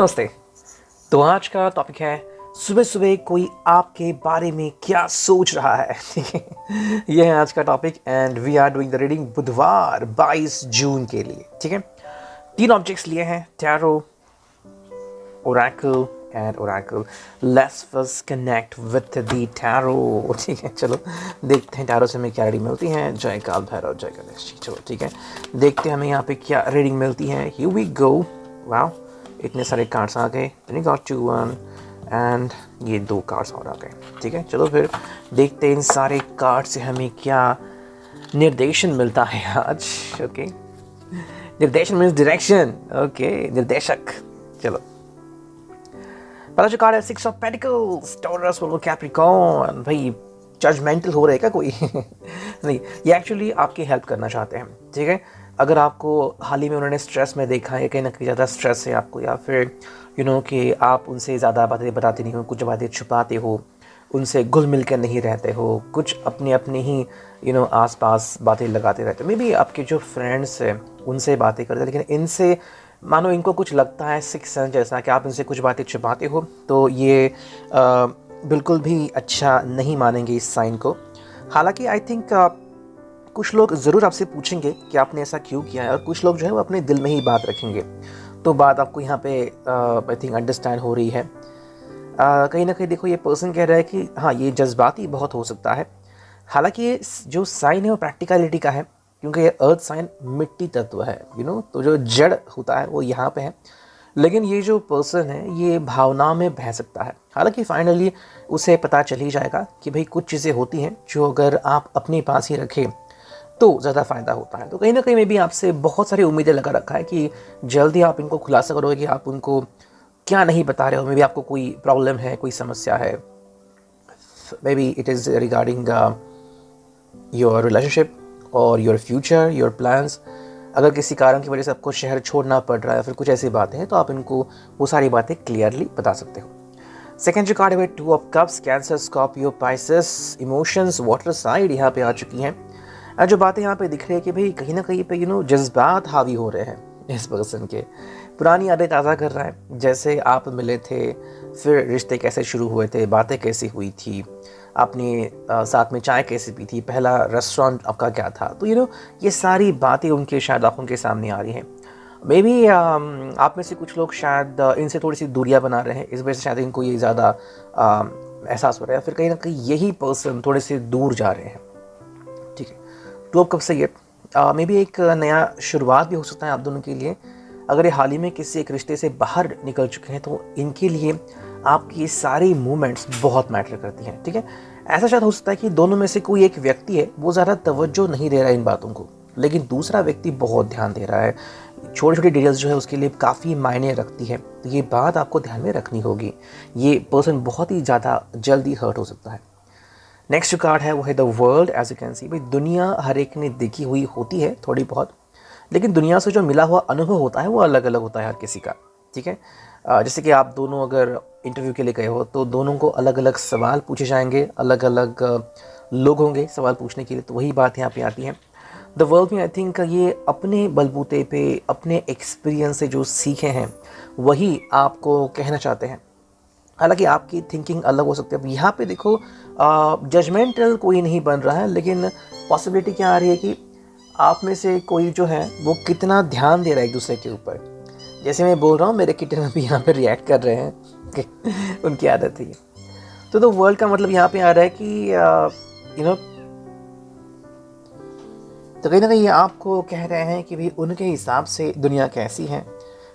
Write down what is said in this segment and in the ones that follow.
नमस्ते। तो आज का टॉपिक है सुबह सुबह कोई आपके बारे में क्या सोच रहा है। ठीक है, ये है आज का topic and we are doing the reading बुधवार 22 जून के लिए। ठीक है, 3 ऑब्जेक्ट्स लिए हैं, tarot, Oracle and Oracle. Let's first connect with the tarot. ठीक है, चलो देखते हैं टैरो से हमें क्या रीडिंग मिलती है। जय काल भैरव, जय गणेश जी। चलो ठीक है, देखते हैं हमें यहाँ पे क्या रीडिंग मिलती है। Here we go. वाओ, इतने सारे कार्ड्स आ गए। गॉट 2 1 एंड ये 2 कार्ड्स और आ गए। ठीक है, चलो फिर देखते हैं इन सारे कार्ड से हमें क्या निर्देशन मिलता है आज। ओके, निर्देशन मीन्स डायरेक्शन। ओके, निर्देशक। चलो, पहला जो कार्ड है 6 ऑफ पेंटिकल्स, टॉरस और कैप्रिकॉर्न। भाई जजमेंटल हो रहे हैं क्या कोई? नहीं, ये एक्चुअली आपकी हेल्प करना चाहते हैं। ठीक है, अगर आपको हाल ही में उन्होंने स्ट्रेस में देखा है, कहीं ना कहीं ज़्यादा स्ट्रेस है आपको, या फिर कि आप उनसे ज़्यादा बातें बताते नहीं हो, कुछ बातें छुपाते हो, उनसे घुल मिल कर नहीं रहते हो, कुछ अपने अपने ही आसपास बातें लगाते रहते हो। मे बी आपके जो फ्रेंड्स हैं उनसे बातें करते हैं, लेकिन इनसे मानो इनको कुछ लगता है सिक्स सेंस जैसा कि आप इनसे कुछ बातें छुपाते हो, तो ये बिल्कुल भी अच्छा नहीं मानेंगे इस साइन को। हालांकि आई थिंक कुछ लोग ज़रूर आपसे पूछेंगे कि आपने ऐसा क्यों किया है, और कुछ लोग जो है वो अपने दिल में ही बात रखेंगे। तो बात आपको यहाँ पे आई थिंक अंडरस्टैंड हो रही है। कहीं ना कहीं देखो, ये पर्सन कह रहा है कि हाँ, ये जज्बाती बहुत हो सकता है। हालांकि ये जो साइन है वो प्रैक्टिकलिटी का है, क्योंकि ये अर्थ साइन मिट्टी तत्व है, तो जो जड़ होता है वो यहाँ पे है। लेकिन ये जो पर्सन है ये भावनाओं में बह सकता है। हालांकि फाइनली उसे पता चल ही जाएगा कि भाई कुछ चीज़ें होती हैं जो अगर आप अपने पास ही रखें तो ज़्यादा फ़ायदा होता है। तो कहीं ना कहीं में भी आपसे बहुत सारी उम्मीदें लगा रखा है कि जल्दी आप इनको खुलासा करोगे कि आप उनको क्या नहीं बता रहे हो। मे बी आपको कोई प्रॉब्लम है, कोई समस्या है, may be it is regarding your relationship और योर फ्यूचर, योर प्लान्स। अगर किसी कारण की वजह से आपको शहर छोड़ना पड़ रहा है, फिर कुछ ऐसी बातें हैं, तो आप इनको वो सारी बातें क्लियरली बता सकते हो। सेकेंड जो कार्ड है 2 of cups, cancer, Scorpio, Pisces. Emotions water side यहाँ पे आ चुकी हैं। जो बातें यहाँ पे दिख रही है कि भाई कहीं ना कहीं पे जज्बात हावी हो रहे हैं इस पर्सन के। पुरानी यादें ताज़ा कर रहा है, जैसे आप मिले थे, फिर रिश्ते कैसे शुरू हुए थे, बातें कैसी हुई थी, आपने साथ में चाय कैसे पी थी, पहला रेस्टोरेंट आपका क्या था। तो ये सारी बातें उनके शायद आंखों के सामने आ रही हैं। मे बी आप में से कुछ लोग शायद इनसे थोड़ी सी दूरियां बना रहे हैं, इस वजह से शायद इनको ये ज़्यादा एहसास हो रहा है, फिर कहीं ना कहीं यही पर्सन थोड़े से दूर जा रहे हैं। ठीक है, 2 ऑफ कप से ये मे बी एक नया शुरुआत भी हो सकता है आप दोनों के लिए। अगर ये हाल ही में किसी एक रिश्ते से बाहर निकल चुके हैं तो इनके लिए आपकी ये सारी मूवमेंट्स बहुत मैटर करती हैं। ठीक है, ऐसा शायद हो सकता है कि दोनों में से कोई एक व्यक्ति है वो ज़्यादा तवज्जो नहीं दे रहा है इन बातों को, लेकिन दूसरा व्यक्ति बहुत ध्यान दे रहा है। छोटी छोटी डिटेल्स जो है उसके लिए काफ़ी मायने रखती है, तो ये बात आपको ध्यान में रखनी होगी। ये पर्सन बहुत ही ज़्यादा जल्दी हर्ट हो सकता है। नेक्स्ट जो कार्ड है वो है the world. As you can see, भाई दुनिया हर एक ने देखी हुई होती है थोड़ी बहुत, लेकिन दुनिया से जो मिला हुआ अनुभव होता है वो अलग अलग होता है हर किसी का। ठीक है, जैसे कि आप दोनों अगर इंटरव्यू के लिए गए हो तो दोनों को अलग अलग सवाल पूछे जाएंगे, अलग अलग लोग होंगे सवाल पूछने के लिए, तो वही बात यहाँ पे आती है। द वर्ल्ड में आई थिंक ये अपने बलबूते पे, अपने एक्सपीरियंस से जो सीखे हैं वही आपको कहना चाहते हैं। हालांकि आपकी थिंकिंग अलग हो सकती है। अब यहाँ पे देखो, जजमेंटल कोई नहीं बन रहा है, लेकिन पॉसिबिलिटी क्या आ रही है कि आप में से कोई जो है वो कितना ध्यान दे रहा है एक दूसरे के ऊपर। जैसे मैं बोल रहा हूँ, मेरे किटन अभी यहाँ पे रिएक्ट कर रहे हैं कि उनकी आदत है ये। तो वर्ल्ड का मतलब यहाँ पे आ रहा है कि तो कहीं ना कहीं आपको कह रहे हैं कि भाई उनके हिसाब से दुनिया कैसी है,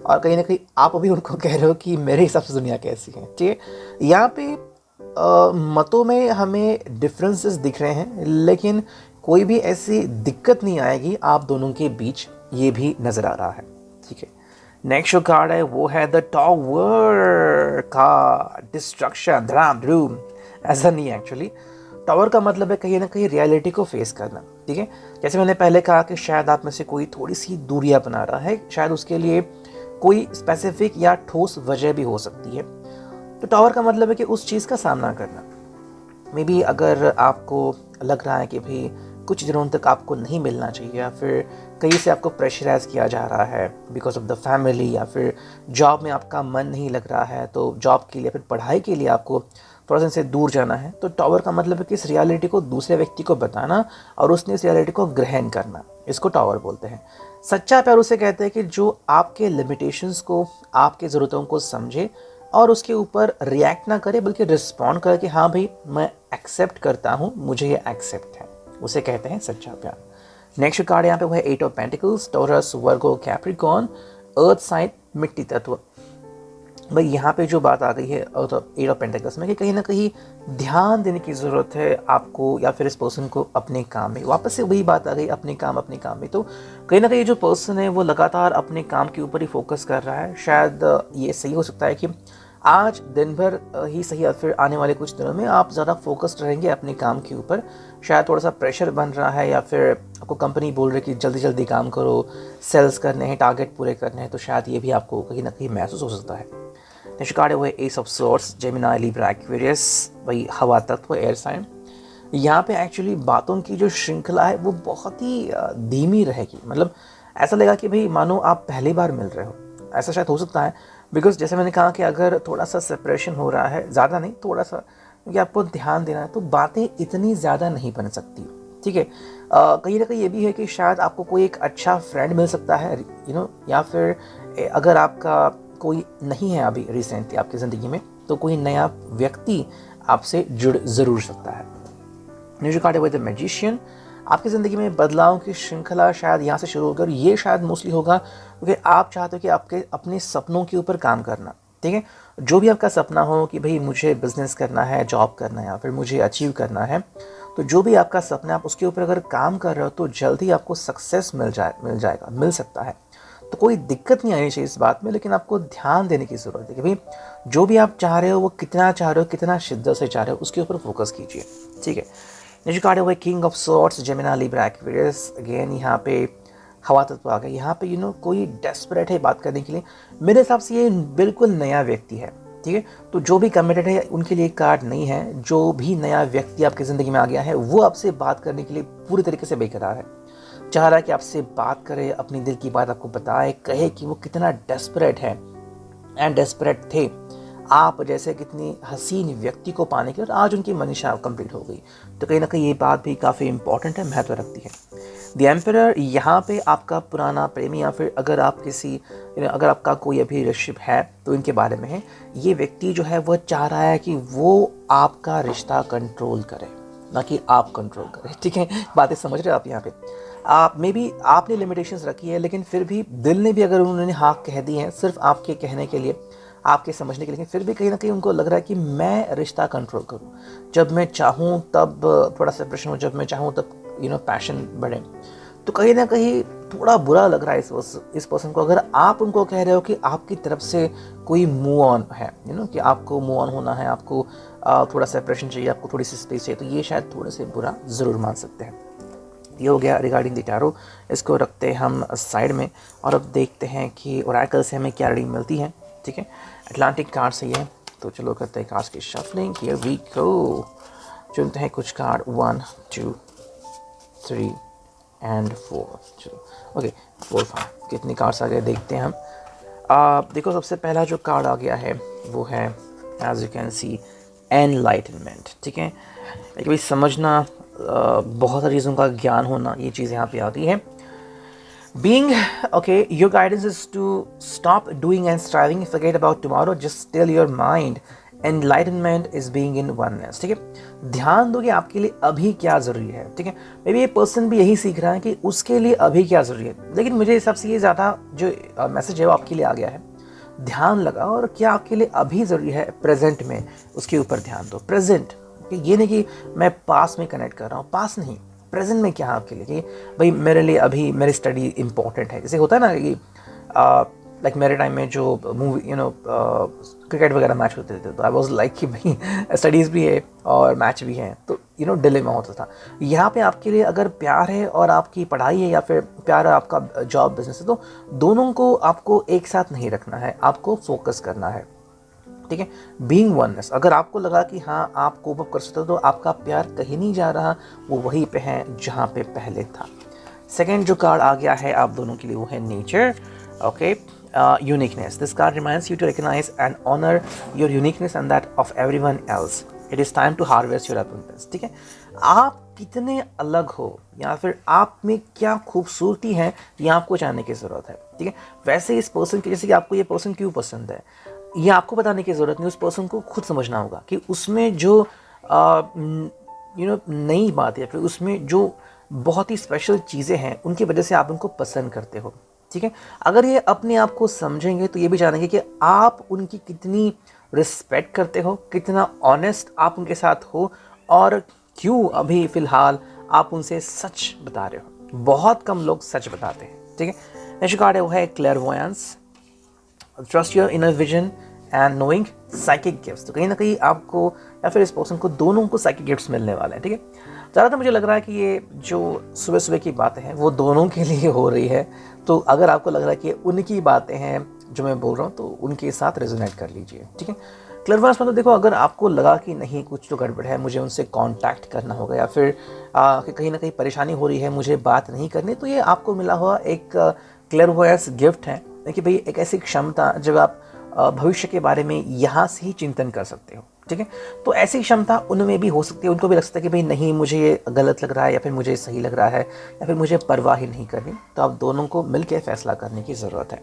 और कहीं ना कहीं आप अभी उनको कह रहे हो कि मेरे हिसाब से दुनिया कैसी है। ठीक है, यहाँ पे मतों में हमें डिफरेंसेस दिख रहे हैं, लेकिन कोई भी ऐसी दिक्कत नहीं आएगी आप दोनों के बीच, ये भी नज़र आ रहा है। ठीक है, नेक्स्ट जो कार्ड है वो है द टॉवर का डिस्ट्रक्शन, धड़ाम धूम। ऐसा नहीं है एक्चुअली। टॉवर का मतलब है कहीं ना कहीं रियलिटी को फेस करना। ठीक है, जैसे मैंने पहले कहा कि शायद आप में से कोई थोड़ी सी दूरियां बना रहा है, शायद उसके लिए कोई स्पेसिफिक या ठोस वजह भी हो सकती है। तो टॉवर का मतलब है कि उस चीज़ का सामना करना। मे बी अगर आपको लग रहा है कि भाई कुछ दिनों तक आपको नहीं मिलना चाहिए, या फिर कहीं से आपको प्रेशराइज किया जा रहा है बिकॉज ऑफ द फैमिली, या फिर जॉब में आपका मन नहीं लग रहा है, तो जॉब के लिए फिर पढ़ाई के लिए आपको थोड़ा सा इनसे दूर जाना है, तो टॉवर का मतलब है कि इस रियलिटी को दूसरे व्यक्ति को बताना और उसने इस रियलिटी को ग्रहण करना, इसको टॉवर बोलते हैं। सच्चा प्यार उसे कहते हैं कि जो आपके लिमिटेशंस को, आपके ज़रूरतों को समझे और उसके ऊपर रिएक्ट ना करे, बल्कि रिस्पॉन्ड करे कि हाँ भाई मैं एक्सेप्ट करता हूँ, मुझे ये एक्सेप्ट है, उसे कहते हैं सच्चा प्यार। नेक्स्ट कार्ड यहाँ पे वो है 8 of pentacles, Taurus, Virgo, Capricorn, earth sign, मिट्टी तत्व। भाई यहाँ पे जो बात आ गई है 8 ऑफ पेंटिकल्स में कि कहीं ना कहीं ध्यान देने की ज़रूरत है आपको, या फिर इस पर्सन को अपने काम में। वापस से वही बात आ गई, अपने काम में। तो कहीं ना कहीं जो पर्सन है वो लगातार अपने काम के ऊपर ही फोकस कर रहा है। शायद ये सही हो सकता है कि आज दिन भर ही सही, या फिर आने वाले कुछ दिनों में आप ज़्यादा फोकस्ड रहेंगे अपने काम के ऊपर। शायद थोड़ा सा प्रेशर बन रहा है, या फिर आपको कंपनी बोल रही है कि जल्दी जल्दी काम करो, सेल्स करने हैं, टारगेट पूरे करने हैं, तो शायद ये भी आपको कहीं ना कहीं महसूस हो सकता है। नेक्स्ट कार्ड है वो S of swords, Gemini, Libra, Aquarius, वही हवा तत्व, एयर साइन। यहाँ पे एक्चुअली बातों की जो श्रृंखला है वो बहुत ही धीमी रहेगी। मतलब ऐसा लगेगा कि भाई मानो आप पहली बार मिल रहे हो, ऐसा शायद हो सकता है। बिकॉज जैसे मैंने कहा कि अगर थोड़ा सा सेपरेशन हो रहा है, ज़्यादा नहीं, थोड़ा सा, क्योंकि आपको ध्यान देना है, तो बातें इतनी ज़्यादा नहीं बन सकती, ठीक है। कहीं ना कहीं ये भी है कि शायद आपको कोई एक अच्छा फ्रेंड मिल सकता है, या फिर अगर आपका कोई नहीं है अभी रिसेंटली आपकी ज़िंदगी में, तो कोई नया व्यक्ति आपसे जुड़ ज़रूर सकता है। न्यूज कार्ड है विद द मैजिशियन, आपकी ज़िंदगी में बदलाव की श्रृंखला शायद यहाँ से शुरू होगी, और ये शायद मोस्टली होगा क्योंकि आप चाहते हो कि आपके अपने सपनों के ऊपर काम करना, ठीक है। जो भी आपका सपना हो कि भाई मुझे बिजनेस करना है, जॉब करना है, या फिर मुझे अचीव करना है, तो जो भी आपका सपना है आप उसके ऊपर अगर काम कर रहे हो तो जल्दी आपको सक्सेस मिल सकता है। तो कोई दिक्कत नहीं आनी चाहिए इस बात में, लेकिन आपको ध्यान देने की ज़रूरत है कि भाई जो भी आप चाह रहे हो वो कितना चाह रहे हो, कितना शिद्दत से चाह रहे हो, उसके ऊपर फोकस कीजिए, ठीक है। नेक्स्ट कार्ड है वो king of swords, Gemini, Libra, Aquarius. Again यहाँ पे हवा तत्व आ गया। यहाँ पे कोई डेस्परेट है बात करने के लिए। मेरे हिसाब से ये बिल्कुल नया व्यक्ति है, ठीक है। तो जो भी कमिटेड है उनके लिए कार्ड नहीं है। जो भी नया व्यक्ति आपकी ज़िंदगी में आ गया है वो आपसे बात करने के लिए पूरी तरीके से बेकरार है, चाह रहा है कि आपसे बात करे, अपनी दिल की बात आपको बताए, कहे कि वो कितना डेस्परेट है एंड डेस्परेट थे आप जैसे कितनी हसीन व्यक्ति को पाने की, और आज उनकी मनीषा कंप्लीट हो गई। तो कहीं ना कहीं ये बात भी काफ़ी इंपॉर्टेंट है, महत्व रखती है। द एम्परर, यहाँ पे आपका पुराना प्रेमी, या फिर अगर आप अगर आपका कोई अभी रिलेशनशिप है तो इनके बारे में है। ये व्यक्ति जो है वह चाह रहा है कि वो आपका रिश्ता कंट्रोल करे, ना कि आप कंट्रोल करें, ठीक है। बातें समझ रहे हो आप यहाँ पे। आप मे बी आपने लिमिटेशंस रखी है, लेकिन फिर भी दिल ने भी अगर उन्होंने हाँ कह दी है सिर्फ आपके कहने के लिए, आपके समझने के लिए, लेकिन फिर भी कहीं ना कहीं उनको लग रहा है कि मैं रिश्ता कंट्रोल करूं, जब मैं चाहूं तब थोड़ा सेपरेशन हो, जब मैं चाहूं तब पैशन बढ़े। तो कहीं ना कहीं थोड़ा बुरा लग रहा है इस पर्सन को, अगर आप उनको कह रहे हो कि आपकी तरफ से कोई मूव ऑन है, कि आपको मूव ऑन होना है, आपको थोड़ा सेपरेशन चाहिए, आपको थोड़ी सी स्पेस चाहिए, तो ये शायद थोड़े से बुरा ज़रूर मान सकते हैं। ये हो गया रिगार्डिंग द टैरो। इसको रखते हैं हम साइड में, और अब देखते हैं कि ओरेकल से हमें क्या रीडिंग मिलती है, ठीक है। अटलांटिक कार्ड से है, तो चलो करते हैं कार्ड्स की शफलिंग। Here we go. चुनते हैं कुछ कार्ड, 1 2 3 एंड 4। चलो ओके, 4 5 कितने कार्ड्स आ गए देखते हैं हम। देखो सबसे पहला जो कार्ड आ गया है वो है as you can see enlightenment, ठीक है। भाई समझना, बहुत सारी चीज़ों का ज्ञान होना, ये चीज़ यहाँ पे आती है। Being okay, your guidance is to stop doing and striving, forget about tomorrow, just tell your mind enlightenment is being in oneness, ठीक है। ध्यान दो कि आपके लिए अभी क्या ज़रूरी है, ठीक है। मे बी ये पर्सन भी यही सीख रहा है कि उसके लिए अभी क्या ज़रूरी है, लेकिन मुझे हिसाब से ये ज़्यादा जो मैसेज है वो आपके लिए आ गया है। ध्यान लगाओ और क्या आपके लिए अभी ज़रूरी है प्रेजेंट में, उसके ऊपर ध्यान दो। प्रेजेंट, ये नहीं कि मैं पास में कनेक्ट कर रहा हूँ, पास नहीं, प्रेजेंट में क्या है आपके लिए कि भाई मेरे लिए अभी मेरी स्टडी इंपॉर्टेंट है। जैसे होता है ना कि लाइक मेरे टाइम में जो मूवी क्रिकेट वगैरह मैच होते थे, तो आई वाज लाइक कि भाई स्टडीज़ भी है और मैच भी है, तो डिलेमा होता था। यहाँ पे आपके लिए अगर प्यार है और आपकी पढ़ाई है, या फिर प्यार है आपका जॉब बिजनेस है, तो दोनों को आपको एक साथ नहीं रखना है, आपको फोकस करना है। ठीक है। बीइंग वननेस, अगर आपको लगा कि हाँ आप कोप अप कर सकते हो तो आपका प्यार कहीं नहीं जा रहा, वो वहीं पे है जहाँ पे पहले था। सेकेंड जो कार्ड आ गया है आप दोनों के लिए वो है nature. Okay, uniqueness, this card reminds you to recognise and honour your uniqueness and that of everyone else. It is time to harvest your abundance. ठीक है, आप कितने अलग हो या फिर आप में क्या खूबसूरती है ये आपको जानने की ज़रूरत है। ठीक है, वैसे इस पर्सन की, जैसे कि आपको ये पर्सन क्यों पसंद है ये आपको बताने की ज़रूरत नहीं, उस पर्सन को खुद समझना होगा कि उसमें जो नई बात है, फिर उसमें जो बहुत ही स्पेशल चीज़ें हैं उनकी वजह से आप उनको पसंद करते हो। ठीक है, अगर ये अपने आप को समझेंगे तो ये भी जानेंगे कि आप उनकी कितनी रिस्पेक्ट करते हो, कितना ऑनेस्ट आप उनके साथ हो, और क्यों अभी फ़िलहाल आप उनसे सच बता रहे हो। बहुत कम लोग सच बताते हैं। ठीक है, नेक्स्ट कार्ड है वो है क्लेयरवॉयंस, trust your inner vision and knowing psychic gifts. तो कहीं ना कहीं आपको या फिर इस पर्सन को, दोनों को साइकिक गिफ्ट्स मिलने वाले हैं। ठीक है, ज़्यादातर मुझे लग रहा है कि ये जो सुबह सुबह की बातें हैं वो दोनों के लिए हो रही है। तो अगर आपको लग रहा है कि उनकी बातें हैं जो मैं बोल रहा हूँ तो उनके साथ रेजोनेट कर लीजिए। ठीक है, क्लेयरवॉयंस मतलब देखो, अगर आपको लगा कि नहीं कुछ तो गड़बड़ है, मुझे उनसे कांटेक्ट करना होगा या फिर कि कहीं ना कहीं परेशानी हो रही है, मुझे बात नहीं करनी, तो ये आपको मिला हुआ एक क्लेयरवॉयंस गिफ्ट है कि भाई एक ऐसी क्षमता जब आप भविष्य के बारे में यहाँ से ही चिंतन कर सकते हो। ठीक है, तो ऐसी क्षमता उनमें भी हो सकती है, उनको भी लग सकता है कि भाई नहीं मुझे ये गलत लग रहा है या फिर मुझे सही लग रहा है या फिर मुझे परवाह ही नहीं करनी। तो आप दोनों को मिलकर फैसला करने की ज़रूरत है।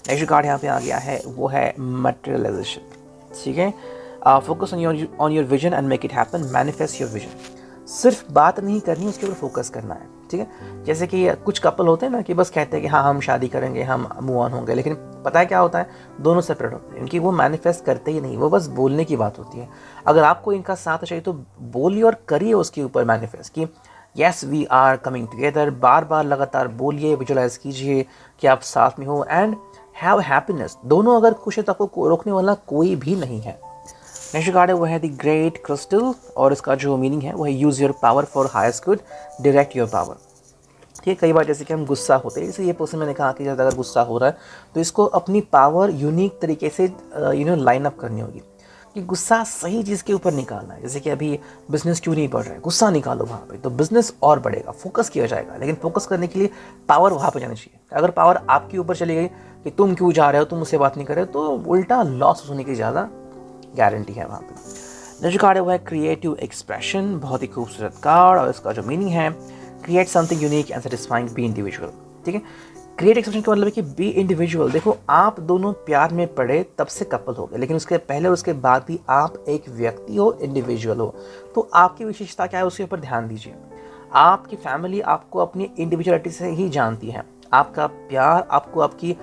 नेक्स्ट कार्ड यहाँ पे आ गया है वो है मटेरियलाइजेशन। ठीक है, focus on your vision and make it happen, manifest your vision. सिर्फ बात नहीं करनी, उसके ऊपर फोकस करना है। ठीक है, जैसे कि कुछ कपल होते हैं ना कि बस कहते हैं कि हाँ हम शादी करेंगे, हम मूव ऑन होंगे, लेकिन पता है क्या होता है, दोनों सेपरेट होते हैं, इनकी वो मैनिफेस्ट करते ही नहीं, वो बस बोलने की बात होती है। अगर आपको इनका साथ चाहिए तो बोलिए और करिए उसके ऊपर मैनिफेस्ट कि yes we are coming together. बार बार लगातार बोलिए, विजुअलाइज कीजिए कि आप साथ में हो एंड हैव हैप्पीनेस। दोनों अगर खुश है तो आपको रोकने वाला कोई भी नहीं है। नेक्स्ट कार्ड है वो है द ग्रेट क्रिस्टल, और इसका जो मीनिंग है वो है use your power for highest good, direct your power. ठीक है, कई बार जैसे कि हम गुस्सा होते हैं, जैसे ये पर्सन मैंने कहा कि ज़्यादा अगर गुस्सा हो रहा है तो इसको अपनी पावर यूनिक तरीके से लाइन अप करनी होगी कि गुस्सा सही चीज़ के ऊपर निकालना है। जैसे कि अभी बिजनेस क्यों नहीं बढ़ रहा है, गुस्सा निकालो वहाँ पे तो बिजनेस और बढ़ेगा, फोकस किया जाएगा। लेकिन फोकस करने के लिए पावर वहाँ पे जानी चाहिए। अगर पावर आपके ऊपर चली गई कि तुम क्यों जा रहे हो, तुम मुझसे बात नहीं कर रहे हो, तो उल्टा लॉस होने की ज़्यादा गारंटी है वहाँ पे। नेक्स्ट कार्ड है वो है क्रिएटिव एक्सप्रेशन, बहुत ही खूबसूरत कार्ड, और इसका जो मीनिंग है create something unique and satisfying, be individual. ठीक है, क्रिएट एक्सप्रेशन का मतलब है कि बी इंडिविजुअल। देखो, आप दोनों प्यार में पड़े तब से कपल हो गए, लेकिन उसके पहले और उसके बाद भी आप एक व्यक्ति हो, इंडिविजुअल हो। तो आपकी विशेषता क्या है उसके ऊपर ध्यान दीजिए। आपकी फैमिली आपको अपनी इंडिविजुअलिटी से ही जानती है, आपका प्यार आपको आपकी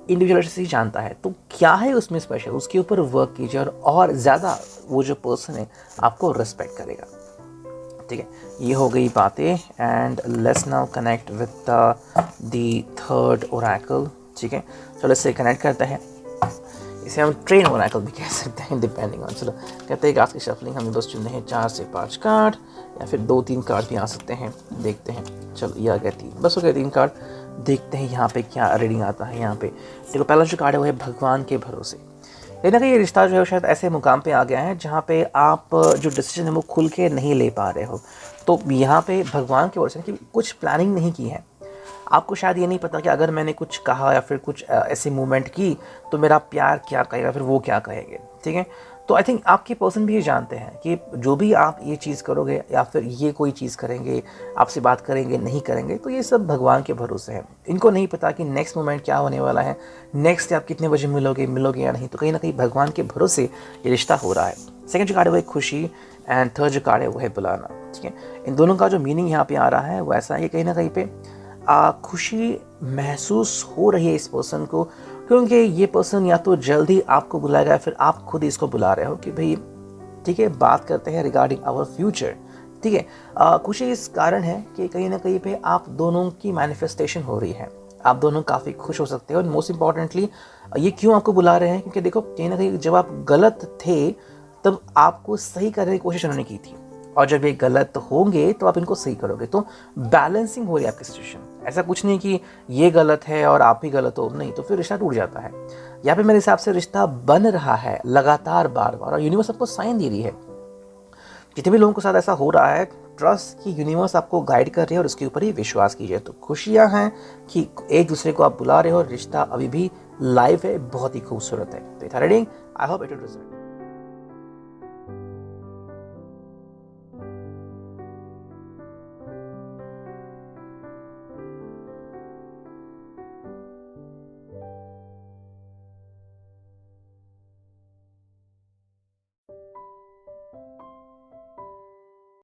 इंडिविजुअलिटी से ही जानता है। तो क्या है उसमें स्पेशल, उसके ऊपर वर्क कीजिए और ज़्यादा वो जो पर्सन है आपको रिस्पेक्ट करेगा। ठीक है, ये हो गई बातें, and let's now connect with the third Oracle. ठीक है, चलो इससे कनेक्ट करते हैं। इसे हम ट्रेन ओरेकल भी कह सकते हैं, डिपेंडिंग ऑन। चलो कहते हैं कि आज की शफलिंग हमें बस चुनने हैं 4 से 5 कार्ड, या फिर 2-3 कार्ड भी आ सकते हैं, देखते हैं। चलो ये आ गया 3, बस हो गया 3 कार्ड। देखते हैं यहाँ पे क्या रीडिंग आता है। यहाँ पे देखो, पहला जो कार्ड है वो है भगवान के भरोसे। लेकिन कि ये रिश्ता जो है शायद ऐसे मुकाम पे आ गया है जहाँ पे आप जो डिसीजन है वो खुल के नहीं ले पा रहे हो। तो यहाँ पे भगवान की ओर से कि कुछ प्लानिंग नहीं की है, आपको शायद ये नहीं पता कि अगर मैंने कुछ कहा या फिर कुछ ऐसी मूवमेंट की तो मेरा प्यार क्या कहेगा, फिर वो क्या कहेंगे। ठीक है, तो आई थिंक आपके पर्सन भी ये जानते हैं कि जो भी आप ये चीज़ करोगे या फिर ये कोई चीज़ करेंगे, आपसे बात करेंगे नहीं करेंगे, तो ये सब भगवान के भरोसे है। इनको नहीं पता कि नेक्स्ट मोमेंट क्या होने वाला है, नेक्स्ट आप कितने बजे मिलोगे या नहीं। तो कहीं ना कहीं भगवान के भरोसे ये रिश्ता हो रहा है। सेकेंड जो कार्ड है वो है खुशी, एंड थर्ड जो कार्ड है वो है बुलाना। ठीक है, इन दोनों का जो मीनिंग यहाँ पे आ रहा है वो ऐसा है कि कहीं ना कहीं पे खुशी महसूस हो रही है इस पर्सन को, क्योंकि ये पर्सन या तो जल्दी आपको बुलाएगा या फिर आप खुद इसको बुला रहे हो कि भाई ठीक है बात करते हैं रिगार्डिंग आवर फ्यूचर। ठीक है, खुशी इस कारण है कि कहीं ना कहीं पे आप दोनों की मैनिफेस्टेशन हो रही है, आप दोनों काफ़ी खुश हो सकते हो। और मोस्ट इम्पॉर्टेंटली ये क्यों आपको बुला रहे हैं, क्योंकि देखो कहीं ना कहीं जब आप गलत थे तब आपको सही करने की कोशिश उन्होंने की थी, और जब ये गलत होंगे तो आप इनको सही करोगे। तो बैलेंसिंग हो रही है आपकी सिचुएशन। ऐसा कुछ नहीं कि ये गलत है और आप ही गलत हो, नहीं, तो फिर रिश्ता टूट जाता है। यहाँ पे मेरे हिसाब से रिश्ता बन रहा है लगातार बार बार, और यूनिवर्स आपको साइन दे रही है। जितने भी लोगों के साथ ऐसा हो रहा है, ट्रस्ट कि यूनिवर्स आपको गाइड कर रही है और उसके ऊपर ही विश्वास कीजिए। तो खुशियाँ हैं कि एक दूसरे को आप बुला रहे हो, रिश्ता अभी भी लाइव है, बहुत ही खूबसूरत है। तो ये था reading. I hope it will result.